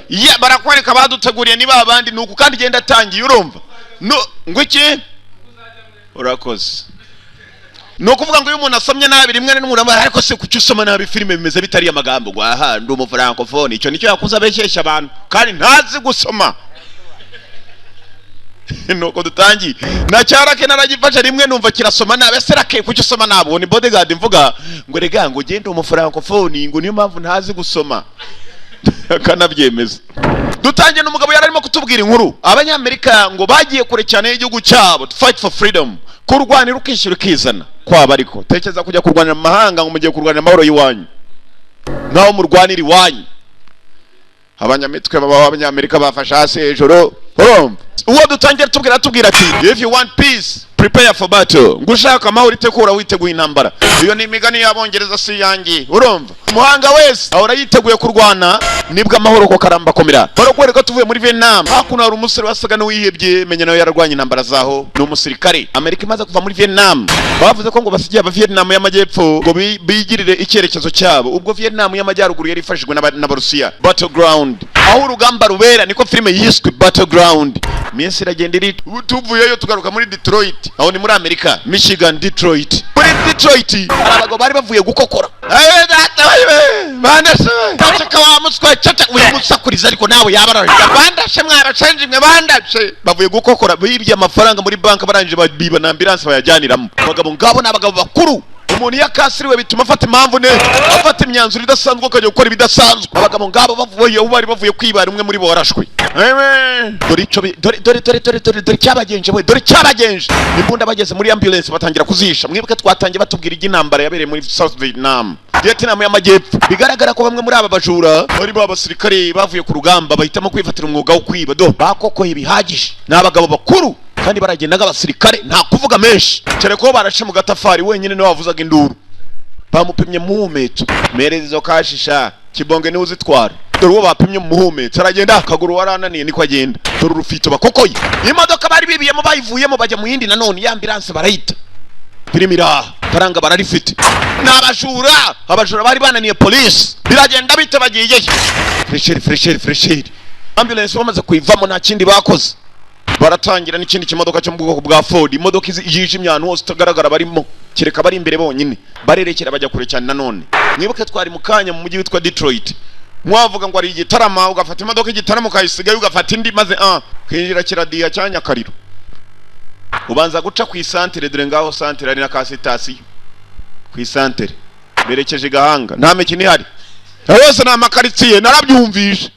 ya barakwereka baduteguriye niba abandi nuko kandi genda atangiye urumva no ngo iki urakoze no kuvuga ngo uyu muntu asomye nabi rimwe n'umuntu ariko se kuki usoma nabi filime bimeze bitari amagambo ngo aha ndi umufrancophone icyo nicyo yakuza abeshesha abantu kandi ntazi gusoma nuko dutangiye na cyarake naragifasha rimwe numva kirasoma nabi serake kuki usoma nabo ni bodyguard mvuga ngo rega ngo gende umufrancophone ngo niyo mpamvu ntazi gusoma kanabyemeza dutangiye n'umugabo yararimo kutubwira inkuru abanyamerika ngo bagiye kure cyane y'igihugu cyabo to fight for freedom kurwanira ukishyura ukizana kwaba ariko tekereza kujya kurwanira mu mahanga ngo mugiye kurwanira amahoro y'iwanyu naho murwanira iwanyu abanyamitwe b'abanyamerika bafashe hasi hejuru uwo dutangiye tubwira ati if you want peace prepare for battle ngushaka amahoro itekura witeguye intambara iyo ni imigani y'abongereza si yangi urumva umuhanga wese ahora yiteguye kurwana nibwo amahoro ko karamba komera barakwereka tuvuye muri Vietnam hakuno hari umusore wasaga n'uwihebye menya nawe yararwanye intambara zaho ni umusirikare Amerika imaze kuva muri Vietnam bavuze ko ngo basigiye aba Vietnam y'amajyepfo ngo bigirire icyerekezo cyabo ubwo Vietnam y'amajyaruguru yari ifashijwe n'abarusiya battleground aho urugamba rubera niko filime yiswe battleground minsi iragenda iri tuvuyeyo tugaruka muri Detroit aho ni muri Amerika Michigan Detroit muri Detroit abagabo bari bavuye gukokora bandashe tacaka wa muswa caca uyu musakuriza ariko nawe yabararije bandashe mwabacanje mwe bandashe bavuye gukokora bibye amafaranga muri bank barangije babiba na ambulance bayajyaniramo abagabo ngabo n'abagabo bakuru umuntu yakasiriwe bituma afata impamvu ne afata imyanzuro idasanzwe akajya gukora ibidasanzwe abagabo ngabo bavuye kwibara umwe muri bo warashwe dore cyabagenje we dore cyabagenje imbunda bageze muri ambulance batangira kuzisha mwibuke twatangiye batubwira igintambara yabereye muri South Vietnam Vietnam y'amajyepfo bigaragara ko bamwe muri aba bajura bari babasirikare bavuye ku rugamba bahitamo kwifatira umwuga wo kwiba bakokoye bihagije n'abagabo bakuru kandi baragendaga abasirikare nta kuvuga menshi cyane ko barashe mu gatafari wenyine no wavuzaga induru bamupimye mu muhumetso merezo kashisha kibonge niwe uzitwara dore uwo bapimye mu muhumetso aragenda akaguru warananiye niko agenda dore urufito bakokoye imodoka bari bibiyemo bayivuyemo bajya mu yindi nanone ya ambulance barayita pirimira karanga bararifite abajura bari bananiye police biragenda bite bagiye fresheri ambulance bamaze kuyivamo nta kindi bakoze baratangira n'ikindi kimodoka cyo mu bwoko bwa Ford imodoka yijimye ahantu hose utagaragara barimo kireka bari imbere bonyine barerekera bajya kure cyane nanone mwibuke twari mu kanya mu mujyi witwa Detroit mwavuga ngo ari igitarama ugafata imodoka igitaramo ukayisigaye ugafata indi maze kwinjira kiradiya cyanya kariro ubanza guca ku isantere dore ngaho santere ari na kasitasiyo ku isantere berekeje Gahanga nta mekini hari yose na makaritsiye narabyumvishe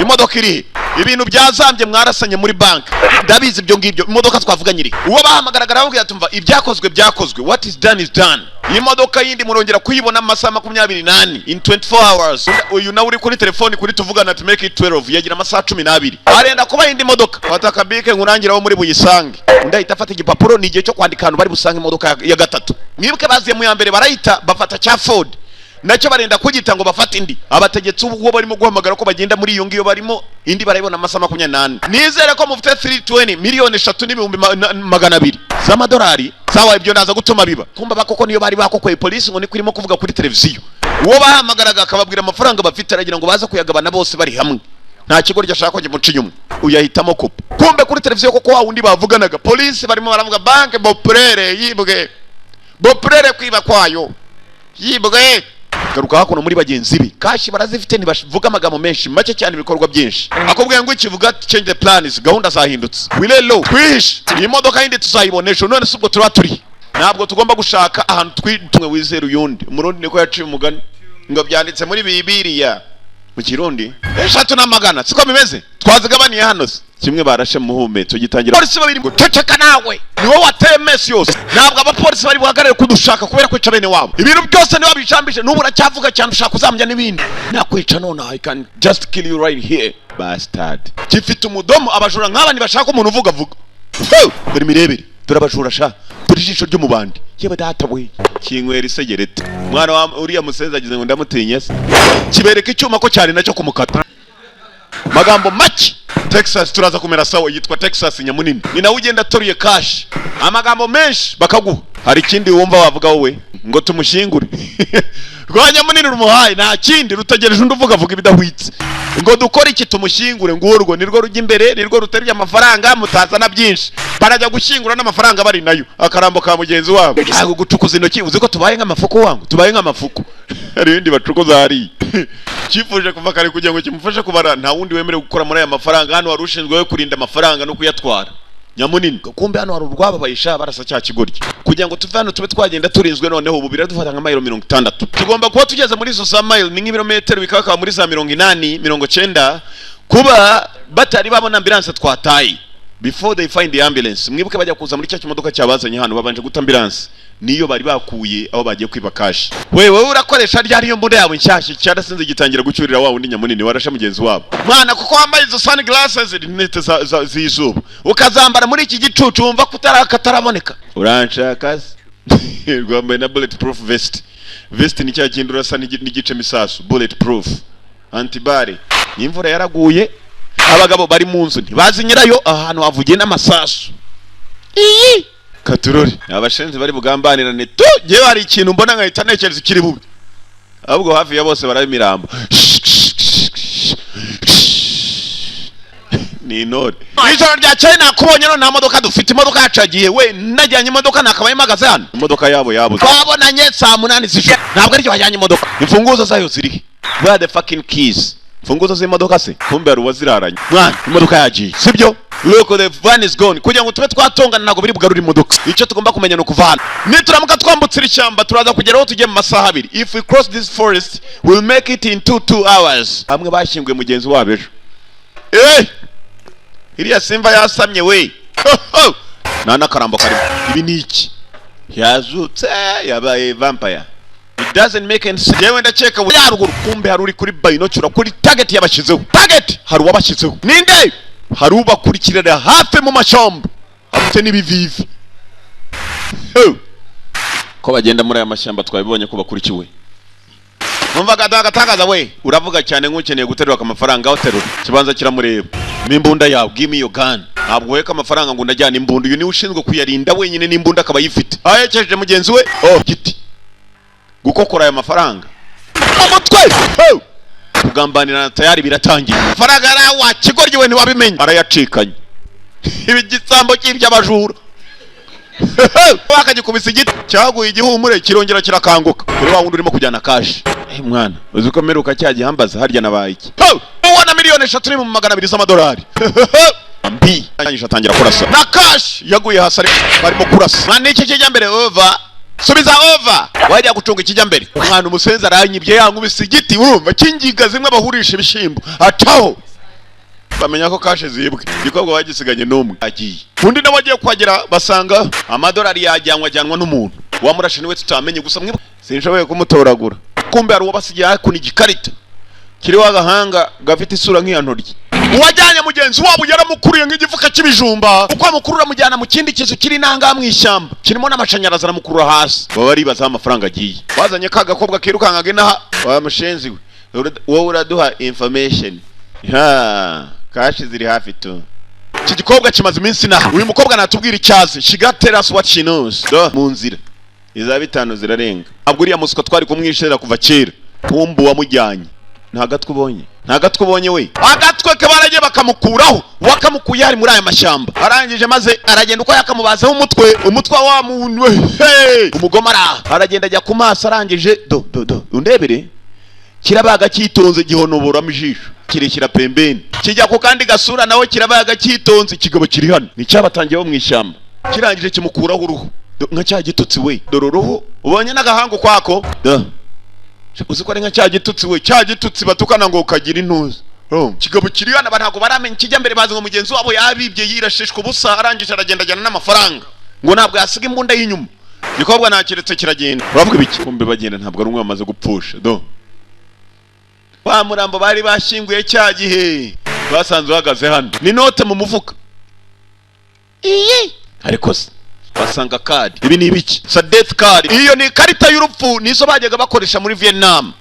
imodoka iri ibintu byazambye mwarasanye muri bank ndabizi ibyo ngibyo imodoka twavuganye iri uwo bahamagaragara bavuga tumva ibyakozwe what is done is done imodoka yindi murongera kuyibona amasaha 28 in 24 hours uyu nawe uri kuri telefone kuri tuvugana to make it 12 yagira amasaha 12 arenda kuba yindi modoka watakabike nkurangira wo muri buyisange ndahita afata igipapuro ni igihe cyo kwandika ahantu bari busange imodoka ya gatatu mwibuke baziye mu ya mbere barayita bafata cya Ford nacyo barenda kugita ngo bafate indi abategetsi ubwo barimo guhamagara ko bagenda muri iyo ngiyo barimo indi barayibona amasaha 28 nizere ko mufite 320 miliyoni 3,200,000 z'amadolari sawa ibyo naza gutuma biba kumba bakoko niyo bari bakokoye police ngo ni kurimo kuvuga kuri televiziyo uwo bahamagaraga akababwira amafaranga bafite aragira ngo baza kuyagabana bose bari hamwe nta kigo ryashaka ko gimuca inyuma uyahitamo kopi kumbe kuri televiziyo koko wa wundi bavuganaga police barimo baravuga banke boprere yibwe boprere kwiba kwayo yibwe garuka hakuno muri bagenzi bi kashi barazifite ntibavuga amagambo menshi make cyane ibikorwa byinshi akubwiye ngo ikivuga change the plans gahunda zahindutse wilelo kwish imodoka yindi tuzayibonesha none subwo turi ntabwo tugomba gushaka ahantu twitumwe wizera uyundi umurundi niko yaciye umugani ngo byanditse muri Bibiliya mu Kirundi 300 siko bimeze twazigabaniye hano kimwe barashe muhumetso gitangira polisi babiri ngo ceceka nawe niwe wateye mesi yose ntabwo abapolisi bari buhagarare kudushaka kubera kwica bene wabo ibintu byose niwe bishambije n'ubu uracyavuga cyane ushaka kuzamya n'ibindi nakwica none I can just kill you right here bastard gifite umudomo abajura nk'aba ntibashaka umuntu uvuga dore mirebere dore abajura sha dore ijisho ryo mubandi yeba data we kinywera isegerete mwana wa uriya musenza agize ngo ndamutinya se kibereka icyuma ko cyane nacyo kumukata magambo make Texas turaza kumera sawa yitwa Texas nyamunini ni nawe ugenda toruye cash amagambo menshi bakaguha hari ikindi wumva wavuga wowe ngo tumushingure rwanya munini rumuhaye nta kindi rutegereje undi uvuga ibidahwitse ngo dukore iki tumushingure ngo urwo nirwo rujya imbere nirwo ruterya amafaranga mutazana byinshi barajya gushingura n'amafaranga bari nayo akarambo ka mugenzi wabo ntabwo gucukuza intoki uzi ko tubaye nk'amafuko wangu tubaye nk'amafuko hari ibindi bacukuza hari cyifuje kuva kare kugira ngo kimufashe kubara nta wundi wemerewe gukora muri aya mafaranga hano wari ushinzwe kurinda amafaranga no kuyatwara nyamunini kumbe hano hari urwababayisha barasa cya kigoryi kugira ngo tuve hano tube twagenda turinzwe noneho ubu biradufata nka mayiro 60 tugomba kuba tugeze muri izo za mayiro ni nk'ibirometero bikaba muri za 80 90 kuba batari babona ambulance twataye before they find the ambulance mwibuke bajya kuza muri cya kimodoka cyabazanye hano babanje guta ambulance niyo bari bakuye aho bagiye kwiba cash wewe urakoresha ryari yo mbunda yawe nshyashya cyarasinze gitangira gucyurira wawe ndi nyamunini warasha mugenzi wabo mwana kuko wambaye izo sunglasses rinete zizuba ukazambara muri iki gicucu wumva kutaraboneka uranshaka rwambaye na bulletproof vest ni cya kintu urasa n'igice misasu bulletproof antibare imvura yaraguye abagabo bari mu nzu ntibazi nyirayo ahantu havugiye n'amasasu iyi katurori abashenzi bari bugambanirane tu giye hari ikintu mbona nkahita ntekereza ikiri bubi ahubwo hafi ya bose baramirambo ni none ijoro rya cyane nakubonye no nta modoka dufite imodoka yacagiye we najyanye imodoka nakabaye magaze hano imodoka yabo twabonanye saa 8 z'ijoro ntabwo ari cyo wajyanye imodoka imfunguzo zayo ziri where the fucking keys imfunguzo z'imodoka se kumbe ari uwaziraranye mwana imodoka yagiye sibyo look the van is gone kugira ngo tube twatongana nago biri bugarura imodoka icyo tugomba kumenya no kuvana nituramuka twambutsira ishyamba turaza kugeraho tujye mu masaha 2 if we cross this forest we'll make it in 2 hours hamwe bashyinguye mugenzi wabo ejo iriya simba yasamye we nana karambo kari ibi niki yazutse yabaye vampire it doesn't make any sense yewe ndakeka we yaruguru kumbe haruri kuri binocular kuri target yabashizeho target hari wabashizeho ninde hari ubakurikirira hafi mu mashyamba afite n'ibivivi ko bagenda muri aya mashyamba twabibonye ko bakurikiwe numvaga dagatangaza we uravuga cyane nk'ukeneye guterura amafaranga uterura kibanza kiramureba n'imbunda yawe give me your gun ntabwo weka amafaranga ngo ndajyana imbunda uyu ni ushinzwe kuyarinda wenyine n'imbunda akaba yifite ayekeje mugenzi we giti gukokora aya mafaranga amutwe kugambanira na tayari biratangiye amafaranga arawa kigoryi we ntiwabimenye arayacikanye ibi gisambo cy'iby'abajura bakagikubisa igiti cyaguye igihumure kirongera kirakanguka kuri wa wundi urimo kujyana cash mwana uzi ko meruka cyagihambaza harya nabaye iki ubona miliyoni 3 mu $200 z'amadolari mbi yanyisha atangira kurasa na cash yaguye hasi barimo kurasa mwana iki kijya mbere over subiza over wajya gucunga ikijya mbere umwana umusenza aranyibye yankubise igiti urumva kingiga zimwe abahurisha ibishimbo ataho bamenya ko cash zibwe gikobwa bagisiganye n'umwe agiye undi nawe agiye kwagera basanga amadolari yajyanwa n'umuntu wamurashe niwe tutamenye gusa mwe sinshoboye kumutoragura kumbe ari wabasigiye hakuni igikarita kiri wagahanga gafite isura nk'iya ntoryi uwajyanye mugenzi wabo yaramukuriye nk'igifuka cy'ibijumba uko amukurura mujyana mu kindi kizu kiri nanga mu ishyamba kirimo n'amashanyarazi aramukurura hasi baba baribaza amafaranga agiye wazanye ka gakobwa kirukangaga inaha wamushenzi wowe uraduha information kashi ziri hafi tu iki gikobwa kimaze iminsi naha uyu mukobwa natubwira icyazi she got tell us what she knows mu nzira iza 5 zirarenga ntabwo uriya musiko twari kumwishera kuva kera kumbu wamujyanye ntagatwe ubonye we agatwe ke baragiye bakamukuraho wakamukuye hari muri aya mashyamba arangije maze aragenda uko yakamubazaho umutwe wa muntu we umugomara aragenda ajya ku maso arangije undebere kirabaga cyitonze gihonoboramo ijisho kirekira pembeni kijya ku kandi gasura nawe kirabaga cyitonze kigabo kiri hano ni cyabatangiyeho mu ishyamba kirangije kimukuraho uruhu nka cya gitutsi we dororuhu ubonye n'agahango kwako uzi ko ari nka cya gitutsi we cya gitutsi batukana ngo ukagira intuza kigabo kiri hano ntabwo baramenya kijya mbere bazi ngo mugenzi wabo yabibye yirashishwa ubusa arangije aragenda ajyana n'amafaranga ngo ntabwo yasiga imbunda y'inyuma gikobwa nakiretse kiragenda uravuga ibiki kumbe bagenda ntabwo ari umwe wamaze gupfusha wa murambo bari bashyinguye cya gihe basanze uhagaze hano ni note mu mufuka ariko se basanga card ibi ni ibiki sa death card iyo ni karita y'urupfu nizo bajyaga bakoresha muri Vietnam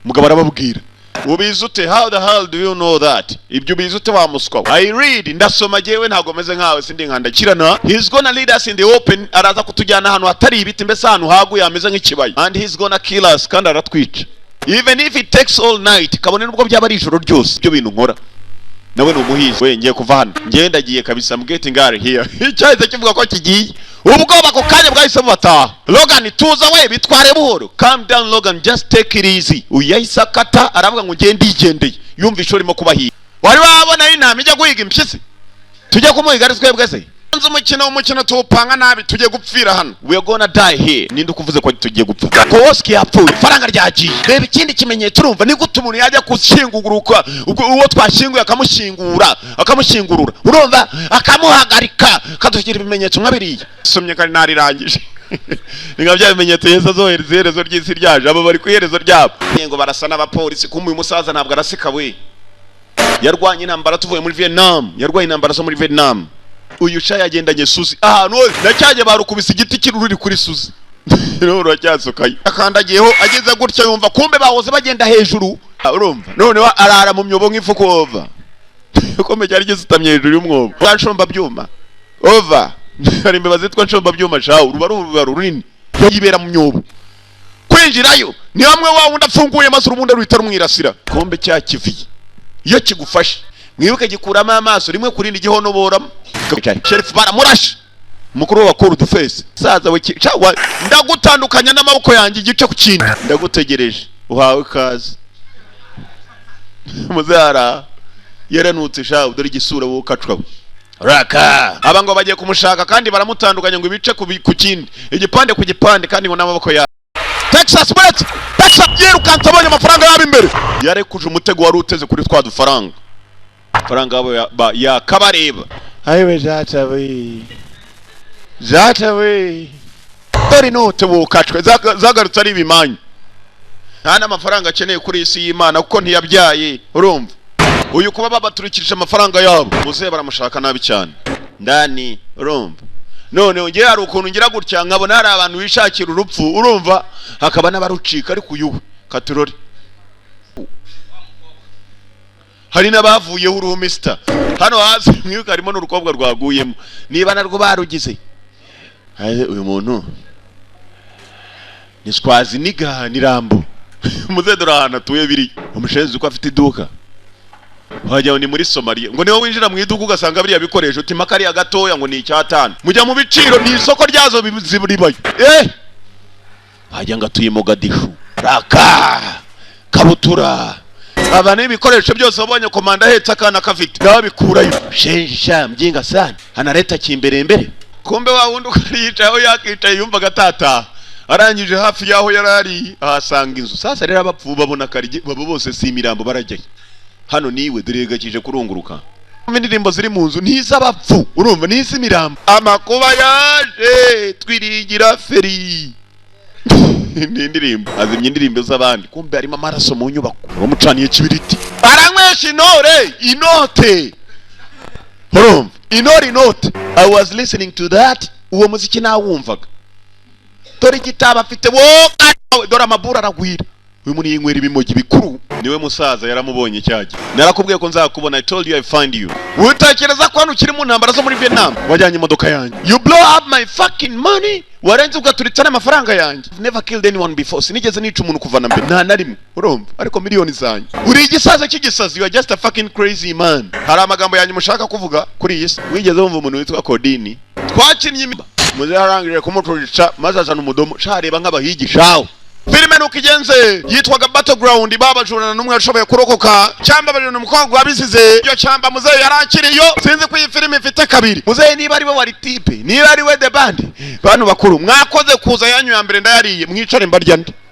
mugabo arababwira ubizi ute? How the hell do you know that? Ibyo ubizi ute wa muswa? I read, ndasoma jewe ntago meze nkawe sindi nkandakirana. He's gonna lead us in the open, araza kutujyana ahantu hatari ibiti mbese ahantu haguye ameze nk'ikibaya, and he's gonna kill us kandi aratwica. Even if it takes all night, kabone nubwo byaba ari ijoro ryose ibyo bintu nkora. Nawe ni umuhizi. We ngiye kuva hano, ngiye ndagiye kabisa, I'm getting out of here. Icyahise kivuga ko kigiye, ubwoba ko kanya bwahise bubataha. Logan tuza we bitware buhoro. Calm down Logan, just take it easy. Uyahise akata aravuga ngo ngiye ndigendeye, yumva ishuri rimo kubahiye. Wari wabona intama ijya guhiga impyisi? Tujye kumuhiga twebwe se? Umukino tuwupanga nabi, tujye gupfira hano. We are gonna die here. Ninde ukuvuze ko tugiye gupfa? Kowoski yapfuye, faranga ryagiye. Reba ikindi kimenyetso urumva, ni gute umuntu yajya kushingurwa uwo twashinguye akamushingurura urumva, akamuhagarika, kadugira ibimenyetso nk'abiriya. Somye kandi narirangije. Ninga bya bimenyetso Yesu azohereza iherezo ry'isi ryaje, abo bari ku iherezo ryabo. Ngo barasa n'abapolisi, kumwe uyu musaza ntabwo arasika we. Yarwanye intambara tuvuye muri Vietnam, yarwanye intambara zo muri Vietnam. Uyu cha yagendanye Suzi ahantu nacyajye barukubise igiti kiruri kuri Suzi. Rero cyasukaye akandagiyeho ageze gutya yumva kumbe bahoze bagenda hejuru urumva, none wa arara mu myobo nk'ifuko over. Kombe cyari gisutamye hejuru y'umwobo bwanshomba byuma over. Ari imbabazi twa nshomba byuma shawo ruba runini yibera mu myobo, kwinjirayo ni hamwe wa wundi afunguye maze urubundi ruhita rumwirasira. Kombe cya kivi iyo kigufashe mwibuke gikuramo amaso rimwe kurindi gihonoboramo. Sheriff baramurashe mukuru wa Cold Face saza we ndagutandukanya n'amaboko yanjye igice ku kindi, ndagutegereje uhawe kazi. Muzara yaranutse shawo dore igisura wo kacwa raka abango bagiye kumushaka kandi baramutandukanya ngo ibice ku kindi, igipande ku gipande kandi ngo n'amaboko ya Texas bet yirukanse abonye amafaranga yabo imbere, yarekuje umutego wari uteze kuri twa dufaranga. Faranga abo ya kabareba. Aiwe zatawe dore note bukacwe zagarutse ari ibimanyu. Nta n'amafaranga akeneye kuri isi y'Imana kuko ntiyabyaye urumva. Uyu kuba babaturikirije amafaranga yabo muze baramushaka nabi cyane ndani urumva. None ngiye hari ukuntu ngira gutya nkabona hari abantu bishakira urupfu urumva, hakaba n'abarucika ariko uyu katurori hari n'abavuyeho uruhu mister. Hano hasi mwibuka harimo n'urukobwa rwaguyemo, niba narwo barugize. Uyu muntu ni Swazi niga ni Rambo. Muzedora hana tuye biri umushenzi uko afite iduka. Wajya ni muri Somalia ngo niwe winjira mu iduka ugasanga biriya bikoresho timakari agatoya ngo ni icyatanu. Mujya mu biciro ni isoko ryazo biziburibayo. Wajya ngatuye Mogadishu raka kabutura. Aba ni ibikoresho byose wabonye komanda ahetse akana kafite nabikurayo. Shenja mjinga sana analeta kimbere. Kumbe wa wundi ukariyicaho yakicaye yumva gatata, arangije hafi yaho yarari ahasanga inzu. Sasa rero abapfu babona karige babo bose si imirambo barajyaye. Hano niwe diregakije kurunguruka. Indirimbo ziri mu nzu ntizabapfu urumva n'isi imirambo. Amakuba yaje twirigira feri. Ni indirimbo azimye indirimbo z'abandi, kumbe harimo amaraso mu nyubako bamucaniye kibiriti. Aranywesha inote urumva, inote. I was listening to that, uwo muziki nawumvaga. Dore igitabo afite wo dore amabura aragwira. Uyu muri yinywera ibimogi bikuru niwe musaza yaramubonye cyaje. Narakubwiye ko nzakubona, I told you I find you. Utakereza ko hano ukiri mu ntambara zo muri Vietnam wajyanye imodoka yanjye. You blow up my fucking money. Warenze ugaturitsa n'amafaranga yanjye. I've never killed anyone before. Sinigeze nica umuntu kuva na mbere nta narimwe urumva, ariko miliyoni zanjye. Uri igisaza cy'igisazi, you are just a fucking crazy man. Hari amagambo yanyu mushaka kuvuga kuri iyi si? Wigeze wumva umuntu witwa Kodini? Twakinnye muze harangire kumuturitsa maze azana umudomo shareba nk'abahigishaho. Filime nukigenze yitwaga Battleground, Abajura Ntanumwe yashoboye kurokoka cyamba bari n'umukobwa wabizize. Iyo cyamba muzehe yarakiriyo, sinzi ko iyi filime ifite kabiri. Muzehe niba ari we wari type, niba ari we the band, bantu bakuru mwakoze kuza yanyu ya mbere ndayariye, mwicare mbarya ndi.